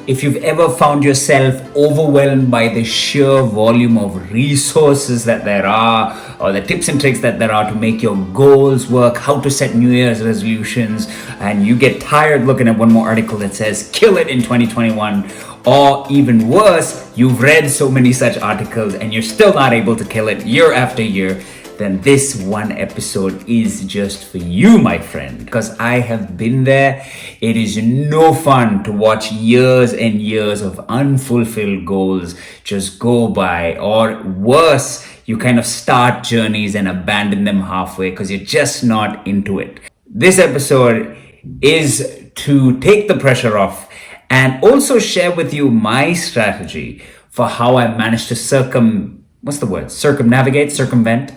If you've ever found yourself overwhelmed by the sheer volume of resources that there are, or the tips and tricks that there are to make your goals work, how to set New Year's resolutions, and you get tired looking at one more article that says kill it in 2021, or even worse, you've read so many such articles and you're still not able to kill it year after year, then this one episode is just for you, my friend, because I have been there. It is no fun to watch years and years of unfulfilled goals just go by, or worse, you kind of start journeys and abandon them halfway because you're just not into it. This episode is to take the pressure off and also share with you my strategy for how I managed to circumvent,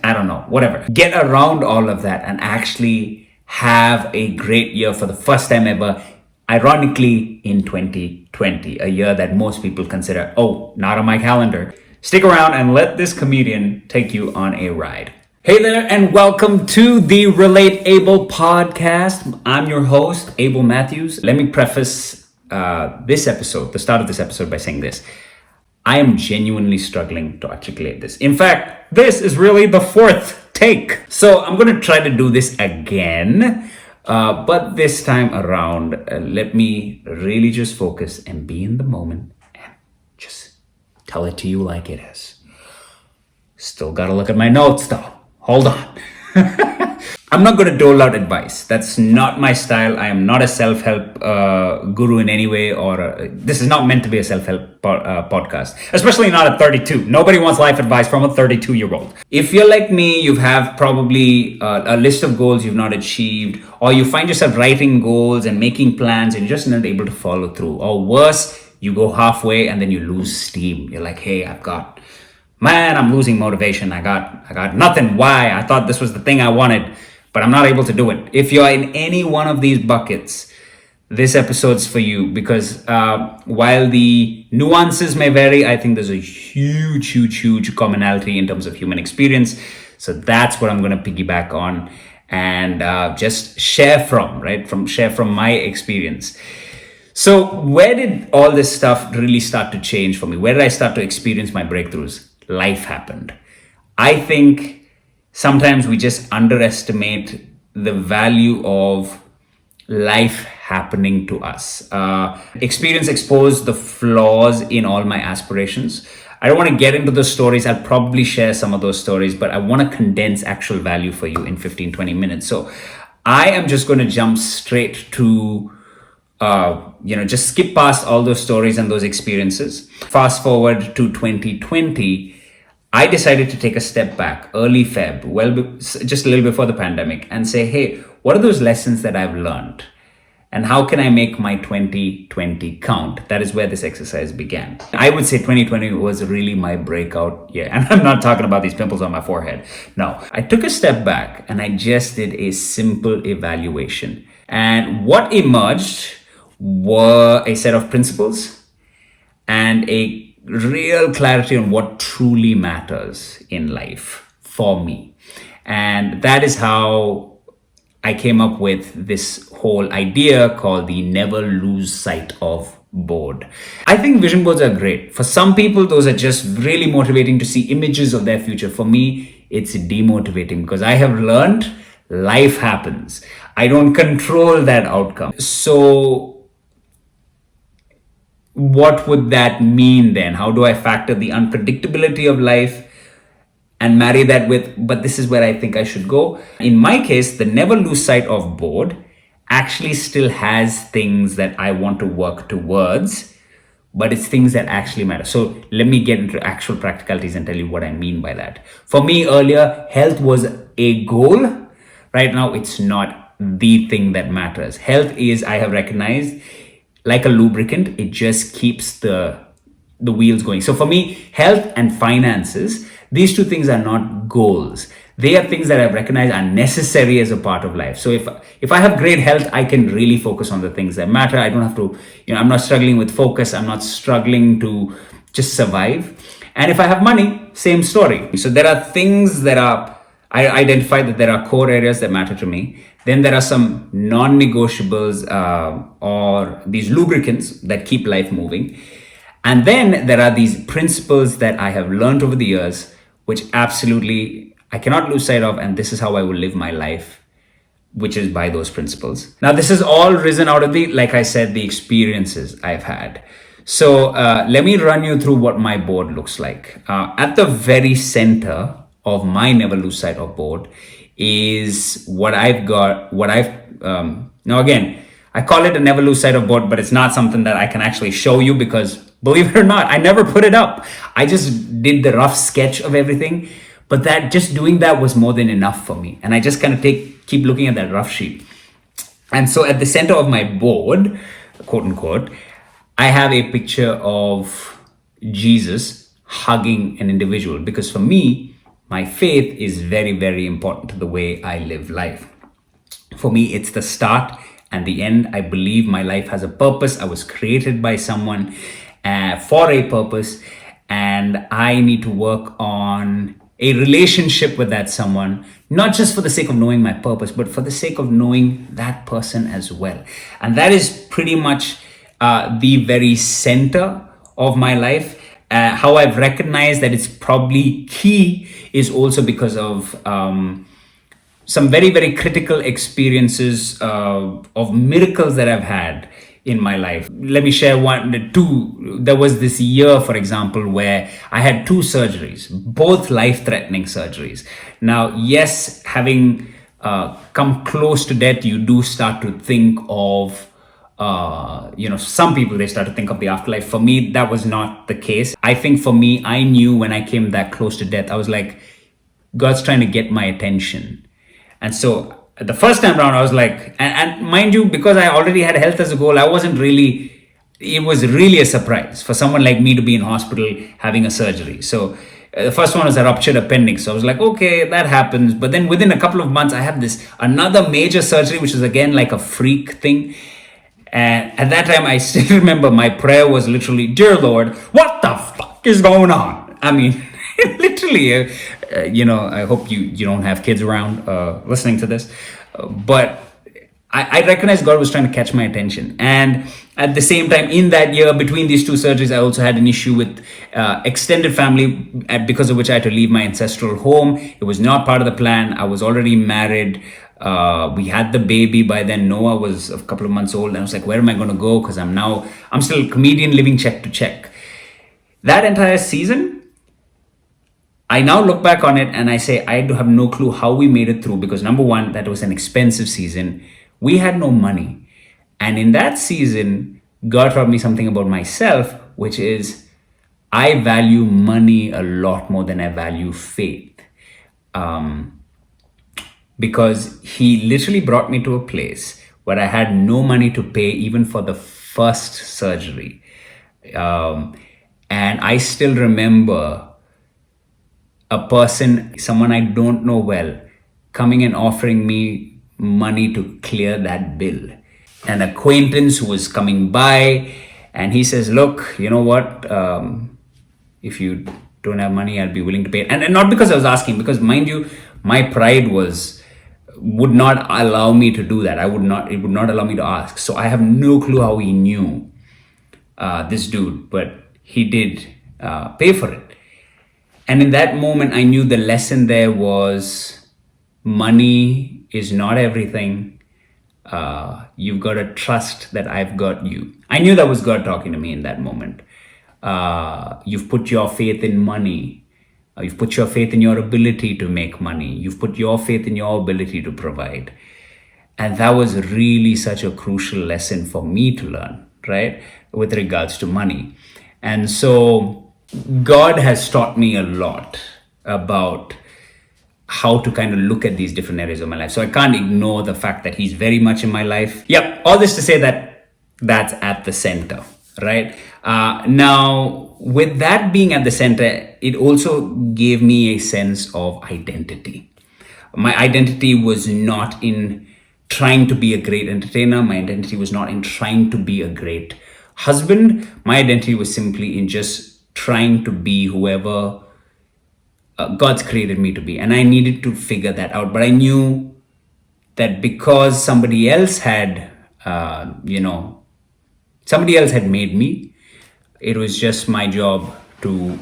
I don't know, whatever. Get around all of that and actually have a great year for the first time ever, ironically in 2020, a year that most people consider, oh, not on my calendar. Stick around and let this comedian take you on a ride. Hey there, and welcome to the Relatabel Podcast. I'm your host, Abel Matthews. Let me preface the start of this episode by saying this. I am genuinely struggling to articulate this. In fact, this is really the fourth take. So I'm going to try to do this again. But this time around, let me really just focus and be in the moment and just tell it to you like it is. Still got to look at my notes though. Hold on. I'm not going to dole out advice. That's not my style. I am not a self-help guru in any way, or this is not meant to be a self-help podcast, especially not at 32. Nobody wants life advice from a 32-year-old. If you're like me, you have probably a list of goals you've not achieved, or you find yourself writing goals and making plans and you're just not able to follow through. Or worse, you go halfway and then you lose steam. You're like, hey, I'm losing motivation. I got nothing. Why? I thought this was the thing I wanted, but I'm not able to do it. If you're in any one of these buckets, this episode's for you, because while the nuances may vary, I think there's a huge commonality in terms of human experience. So that's what I'm going to piggyback on and just share from my experience. So where did all this stuff really start to change for me? Where did I start to experience my breakthroughs? Life happened. I think sometimes we just underestimate the value of life happening to us. Experience exposed the flaws in all my aspirations. I don't want to get into the stories. I'll probably share some of those stories, but I want to condense actual value for you in 15-20 minutes. So I am just going to jump straight to just skip past all those stories and those experiences. Fast forward to 2020, I decided to take a step back early Feb, just a little before the pandemic, and say, hey, what are those lessons that I've learned? And how can I make my 2020 count? That is where this exercise began. I would say 2020 was really my breakout year. And I'm not talking about these pimples on my forehead. No, I took a step back and I just did a simple evaluation. And what emerged were a set of principles and a real clarity on what truly matters in life for me. And that is how I came up with this whole idea called the never lose sight of board. I think vision boards are great. For some people, those are just really motivating to see images of their future. For me, it's demotivating because I have learned life happens. I don't control that outcome. So what would that mean then? How do I factor the unpredictability of life and marry that with, but this is where I think I should go? In my case, the never lose sight of board actually still has things that I want to work towards, but it's things that actually matter. So let me get into actual practicalities and tell you what I mean by that. For me earlier, health was a goal. Right now, it's not the thing that matters. Health is, I have recognized, like a lubricant, it just keeps the wheels going. So for me, health and finances, these two things are not goals. They are things that I've recognized are necessary as a part of life. So if I have great health, I can really focus on the things that matter. I don't have to, I'm not struggling with focus. I'm not struggling to just survive. And if I have money, same story. So there are things that are I identified that there are core areas that matter to me. Then there are some non-negotiables or these lubricants that keep life moving. And then there are these principles that I have learned over the years, which absolutely I cannot lose sight of. And this is how I will live my life, which is by those principles. Now, this is all risen out of like I said, the experiences I've had. So let me run you through what my board looks like. At the very center of my never lose sight of board is what I've got, now again, I call it a never lose sight of board, but it's not something that I can actually show you because believe it or not, I never put it up. I just did the rough sketch of everything, but that just doing that was more than enough for me. And I just kind of keep looking at that rough sheet. And so at the center of my board, quote unquote, I have a picture of Jesus hugging an individual because for me, my faith is very, very important to the way I live life. For me, it's the start and the end. I believe my life has a purpose. I was created by someone for a purpose, and I need to work on a relationship with that someone, not just for the sake of knowing my purpose, but for the sake of knowing that person as well. And that is pretty much the very center of my life. How I've recognized that it's probably key is also because of some very, very critical experiences of miracles that I've had in my life. Let me share two. There was this year, for example, where I had 2 surgeries, both life-threatening surgeries. Now, yes, having come close to death, you do start to think of some people, they start to think of the afterlife. For me, that was not the case. I think for me, I knew when I came that close to death, I was like, God's trying to get my attention. And so the first time around, I was like, and mind you, because I already had health as a goal, it was really a surprise for someone like me to be in hospital having a surgery. So the first one was a ruptured appendix. So I was like, okay, that happens. But then within a couple of months, I had another major surgery, which is again like a freak thing. And at that time, I still remember my prayer was literally, "Dear Lord, what the fuck is going on?" I mean, literally, I hope you don't have kids around listening to this. But I recognized God was trying to catch my attention. And at the same time, in that year, between these 2 surgeries, I also had an issue with extended family, because of which I had to leave my ancestral home. It was not part of the plan. I was already married. We had the baby by then. Noah was a couple of months old, and I was like, where am I going to go? Because I'm still a comedian living check to check. That entire season, I now look back on it and I say, I have no clue how we made it through, because number one, that was an expensive season. We had no money. And in that season, God taught me something about myself, which is I value money a lot more than I value faith. Because he literally brought me to a place where I had no money to pay even for the first surgery. And I still remember someone I don't know well, coming and offering me money to clear that bill. An acquaintance who was coming by, and he says, look, you know what? If you don't have money, I'll be willing to pay it. And not because I was asking, because mind you, my pride would not allow me to do that. It would not allow me to ask. So I have no clue how he knew this dude, but he did pay for it. And in that moment, I knew the lesson there was money is not everything. You've got to trust that I've got you. I knew that was God talking to me in that moment. You've put your faith in money. You've put your faith in your ability to make money. You've put your faith in your ability to provide. And that was really such a crucial lesson for me to learn, right? With regards to money. And so God has taught me a lot about how to kind of look at these different areas of my life. So I can't ignore the fact that he's very much in my life. Yep, all this to say that that's at the center, right? Now, with that being at the center, it also gave me a sense of identity. My identity was not in trying to be a great entertainer. My identity was not in trying to be a great husband. My identity was simply in just trying to be whoever God's created me to be. And I needed to figure that out. But I knew that because somebody else had made me, it was just my job to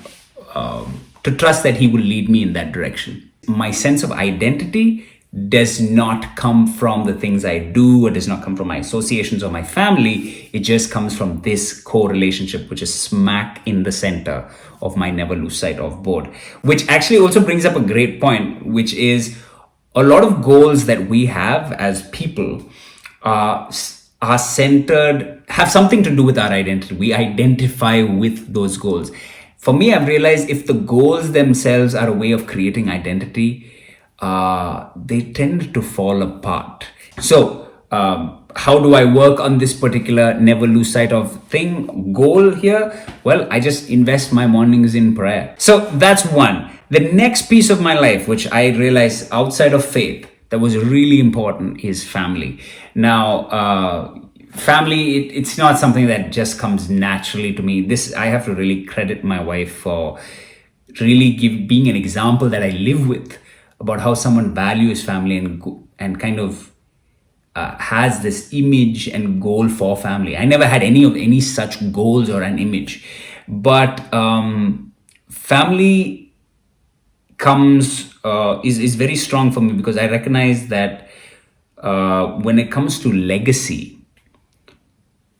trust that He will lead me in that direction. My sense of identity does not come from the things I do, or does not come from my associations or my family. It just comes from this core relationship, which is smack in the center of my never lose sight of board. Which actually also brings up a great point, which is a lot of goals that we have as people are centered, have something to do with our identity. We identify with those goals. For me, I've realized if the goals themselves are a way of creating identity, they tend to fall apart. So, how do I work on this particular never lose sight of goal here? Well, I just invest my mornings in prayer. So that's one. The next piece of my life, which I realized outside of faith that was really important, is family. Now, family, it's not something that just comes naturally to me. I have to really credit my wife for really being an example that I live with about how someone values family and kind of has this image and goal for family. I never had any such goals or an image, but family is very strong for me, because I recognize that when it comes to legacy,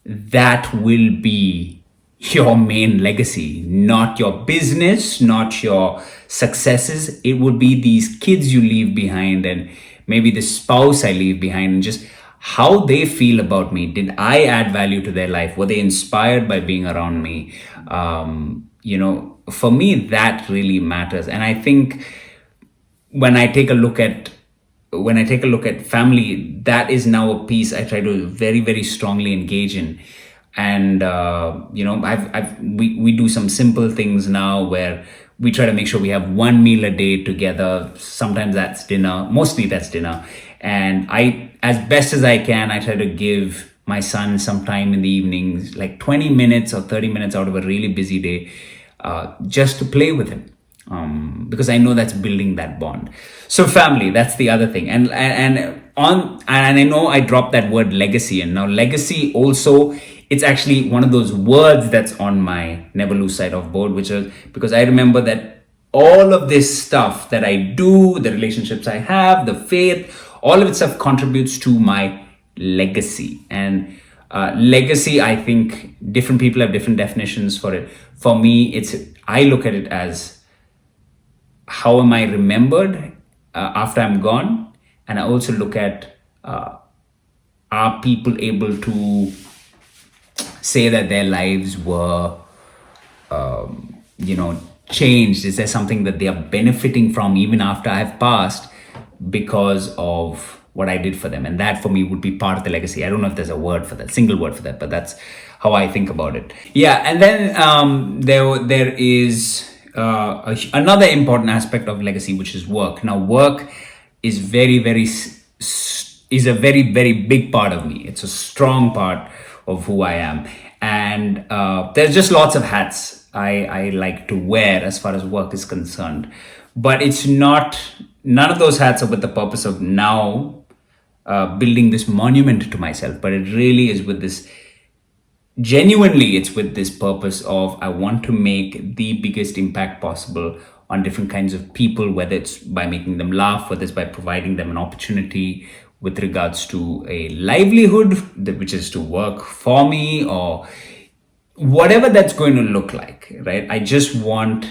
that will be your main legacy, not your business, not your successes. It would be these kids you leave behind, and maybe the spouse I leave behind, and just how they feel about me. Did I add value to their life? Were they inspired by being around me? For me, that really matters. And I think when I take a look at family, that is now a piece I try to very, very strongly engage in. And we do some simple things now where we try to make sure we have one meal a day together. Sometimes that's dinner, mostly that's dinner. And as best as I can, I try to give my son some time in the evenings, like 20 minutes or 30 minutes out of a really busy day, just to play with him. Because I know that's building that bond. So family, that's the other thing. And I know I dropped that word legacy, and now legacy also, it's actually one of those words that's on my never lose sight of board, which is because I remember that all of this stuff that I do, the relationships I have, the faith, all of it stuff contributes to my legacy. And legacy, I think different people have different definitions for it. For me, I look at it as, how am I remembered after I'm gone? And I also look at, are people able to say that their lives were, changed? Is there something that they are benefiting from even after I've passed because of what I did for them? And that for me would be part of the legacy. I don't know if there's a word for that, single word for that, but that's how I think about it. Yeah, and then there is another important aspect of legacy, which is work. Now, work is a very, very big part of me. It's a strong part of who I am. And there's just lots of hats I like to wear as far as work is concerned. But none of those hats are with the purpose of now building this monument to myself. But it really is with this, genuinely, it's with this purpose of, I want to make the biggest impact possible on different kinds of people, whether it's by making them laugh, whether it's by providing them an opportunity with regards to a livelihood, which is to work for me, or whatever that's going to look like, right? I just want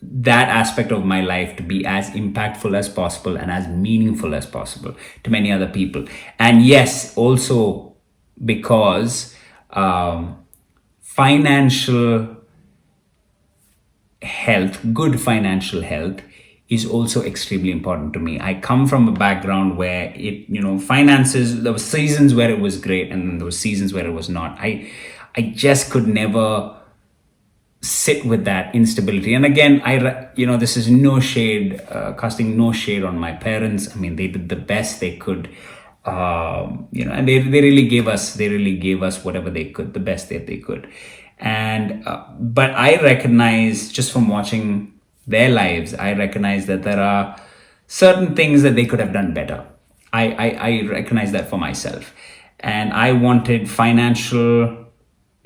that aspect of my life to be as impactful as possible and as meaningful as possible to many other people. And yes, also because financial health, good financial health, is also extremely important to me. I come from a background where finances, there were seasons where it was great and there were seasons where it was not. I just could never sit with that instability. And again, this is no shade, casting no shade on my parents. I mean, they did the best they could, and they really gave us whatever they could, the best that they could. And but I recognize, just from watching their lives, I recognize that there are certain things that they could have done better. I recognize that for myself. And I wanted financial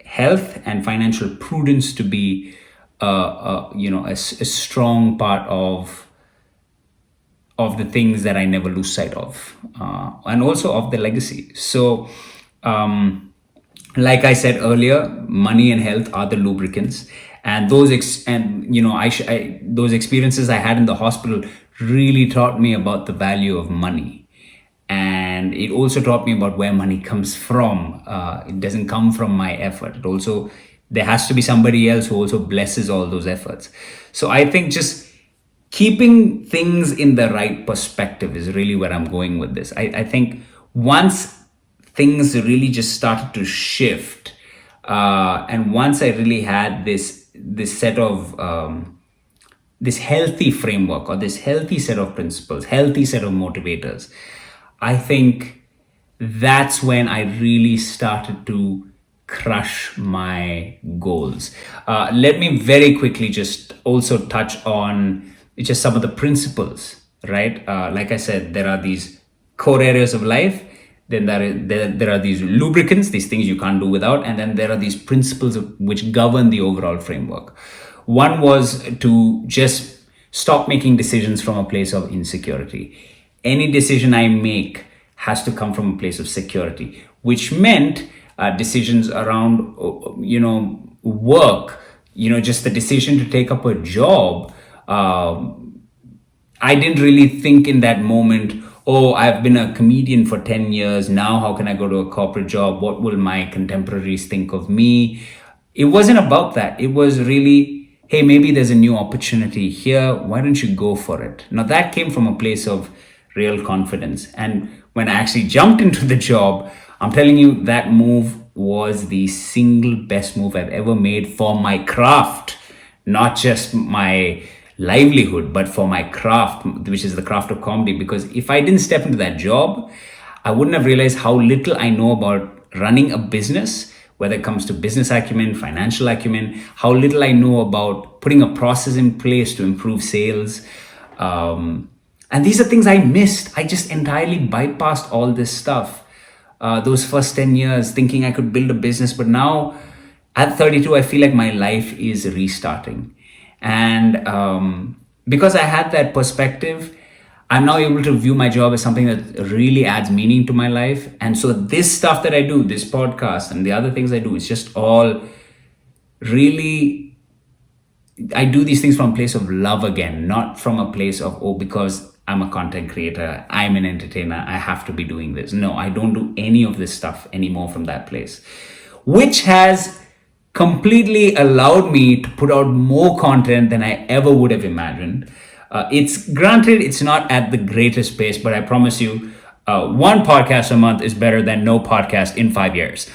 health and financial prudence to be a strong part of the things that I never lose sight of, and also of the legacy. So, like I said earlier, money and health are the lubricants, and those experiences I had in the hospital really taught me about the value of money, and it also taught me about where money comes from. It doesn't come from my effort. It also, there has to be somebody else who also blesses all those efforts. So I think just keeping things in the right perspective is really where I'm going with this. I think once things really just started to shift, and once I really had this set of this healthy framework, or this healthy set of principles, healthy set of motivators, I think that's when I really started to crush my goals. Let me very quickly just also touch on just some of the principles, right? Like I said, there are these core areas of life, then there are these lubricants, these things you can't do without, and then there are these principles which govern the overall framework. One was to just stop making decisions from a place of insecurity. Any decision I make has to come from a place of security, which meant decisions around, work, just the decision to take up a job. I didn't really think in that moment, oh, I've been a comedian for 10 years. Now, how can I go to a corporate job? What will my contemporaries think of me? It wasn't about that. It was really, hey, maybe there's a new opportunity here. Why don't you go for it? Now, that came from a place of real confidence. And when I actually jumped into the job, I'm telling you, that move was the single best move I've ever made for my craft, not just my livelihood, but for my craft, which is the craft of comedy. Because if I didn't step into that job, I wouldn't have realized how little I know about running a business, whether it comes to business acumen, financial acumen, how little I know about putting a process in place to improve sales. And these are things I missed. I just entirely bypassed all this stuff. Those first 10 years thinking I could build a business. But now at 32, I feel like my life is restarting. And because I had that perspective, I'm now able to view my job as something that really adds meaning to my life. And so this stuff that I do, this podcast and the other things I do, it's just all really, I do these things from a place of love again, not from a place of, oh, because I'm a content creator, I'm an entertainer, I have to be doing this. No, I don't do any of this stuff anymore from that place, which has completely allowed me to put out more content than I ever would have imagined. It's granted, it's not at the greatest pace, but I promise you, one podcast a month is better than no podcast in 5 years.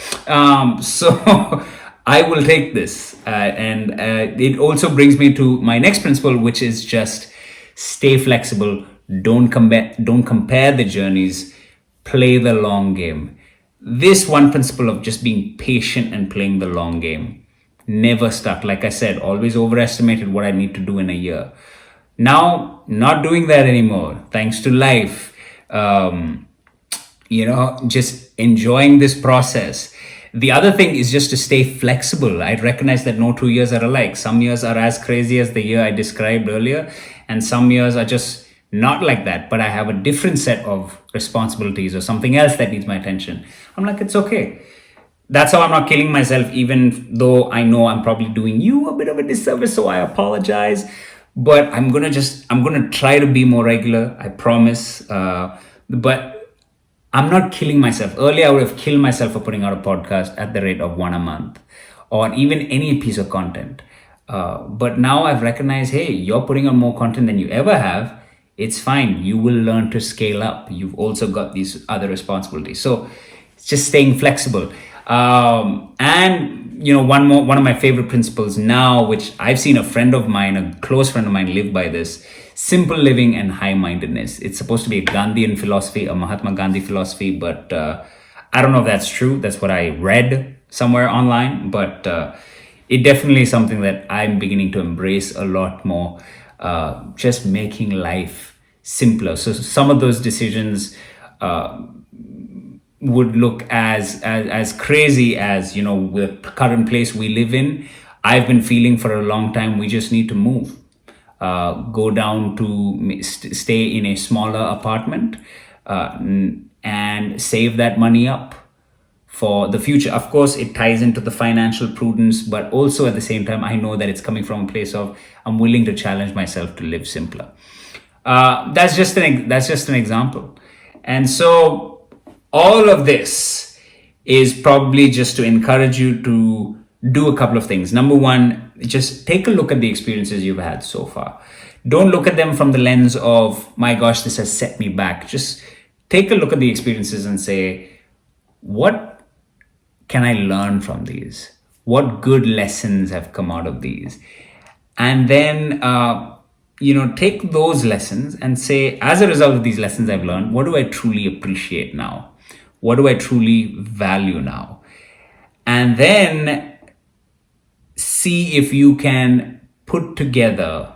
So I will take this. And it also brings me to my next principle, which is just stay flexible. Don't compare the journeys. Play the long game. This one principle of just being patient and playing the long game never stuck. Like I said, always overestimated what I need to do in a year. Now, not doing that anymore, thanks to life. Just enjoying this process. The other thing is just to stay flexible. I recognize that no 2 years are alike. Some years are as crazy as the year I described earlier, and some years are just not like that, but I have a different set of responsibilities or something else that needs my attention. I'm like, it's okay. That's how I'm not killing myself, even though I know I'm probably doing you a bit of a disservice, so I apologize. But I'm gonna try to be more regular, I promise. But I'm not killing myself. Earlier, I would have killed myself for putting out a podcast at the rate of one a month, or even any piece of content. But now I've recognized, hey, you're putting out more content than you ever have. It's fine. You will learn to scale up. You've also got these other responsibilities. So it's just staying flexible. And one of my favorite principles now, which I've seen a close friend of mine live by this: simple living and high-mindedness. It's supposed to be a Gandhian philosophy, a Mahatma Gandhi philosophy, but I don't know if that's true. That's what I read somewhere online. But it definitely is something that I'm beginning to embrace a lot more. Just making life simpler. So some of those decisions would look as crazy as, the current place we live in. I've been feeling for a long time we just need to move, go down to stay in a smaller apartment, and save that money up for the future. Of course, it ties into the financial prudence, but also at the same time, I know that it's coming from a place of I'm willing to challenge myself to live simpler. That's just an example. And so all of this is probably just to encourage you to do a couple of things. Number one, just take a look at the experiences you've had so far. Don't look at them from the lens of, my gosh, this has set me back. Just take a look at the experiences and say, what can I learn from these? What good lessons have come out of these? And then, take those lessons and say, as a result of these lessons I've learned, what do I truly appreciate now? What do I truly value now? And then see if you can put together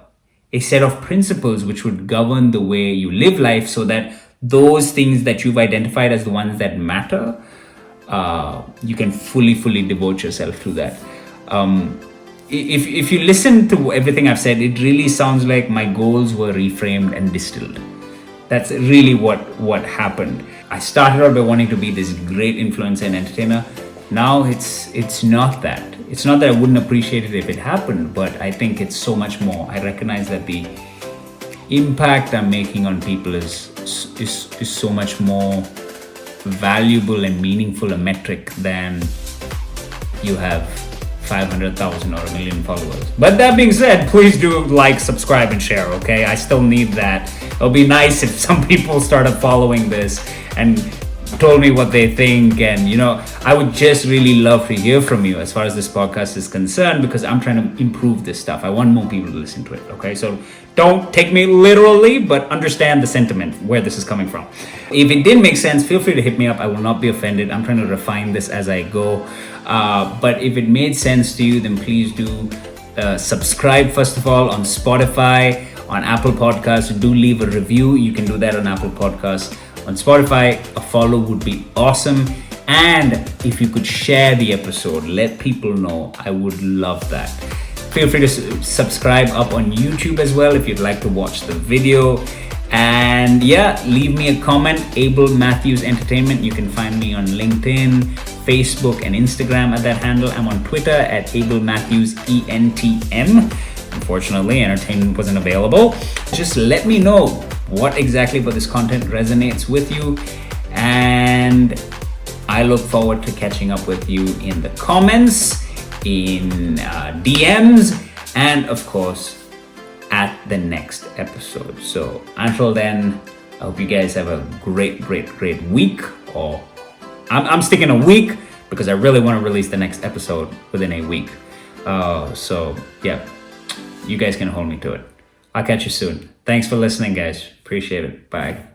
a set of principles which would govern the way you live life, so that those things that you've identified as the ones that matter, you can fully devote yourself to that. If you listen to everything I've said, it really sounds like my goals were reframed and distilled. That's really what happened. I started out by wanting to be this great influencer and entertainer. Now it's not that. It's not that I wouldn't appreciate it if it happened, but I think it's so much more. I recognize that the impact I'm making on people is so much more valuable and meaningful a metric than you have 500,000 or 1 million followers. But that being said, please do like, subscribe, and share, okay? I still need that. It'll be nice if some people started following this and told me what they think. And, I would just really love to hear from you as far as this podcast is concerned, because I'm trying to improve this stuff. I want more people to listen to it, okay? So don't take me literally, but understand the sentiment, where this is coming from. If it didn't make sense, feel free to hit me up. I will not be offended. I'm trying to refine this as I go. But if it made sense to you, then please do subscribe, first of all, on Spotify, on Apple Podcasts. Do leave a review. You can do that on Apple Podcasts. On Spotify, a follow would be awesome. And if you could share the episode, let people know, I would love that. Feel free to subscribe up on YouTube as well if you'd like to watch the video. And leave me a comment, Abel Matthews Entertainment. You can find me on LinkedIn, Facebook, and Instagram at that handle. I'm on Twitter at Abel Matthews ENTM. Unfortunately, entertainment wasn't available. Just let me know what exactly about this content resonates with you. And I look forward to catching up with you in the comments, in DMs, and of course, at the next episode. So until then, I hope you guys have a great week. Or I'm sticking a week because I really want to release the next episode within a week. You guys can hold me to it. I'll catch you soon. Thanks for listening, guys. Appreciate it. Bye.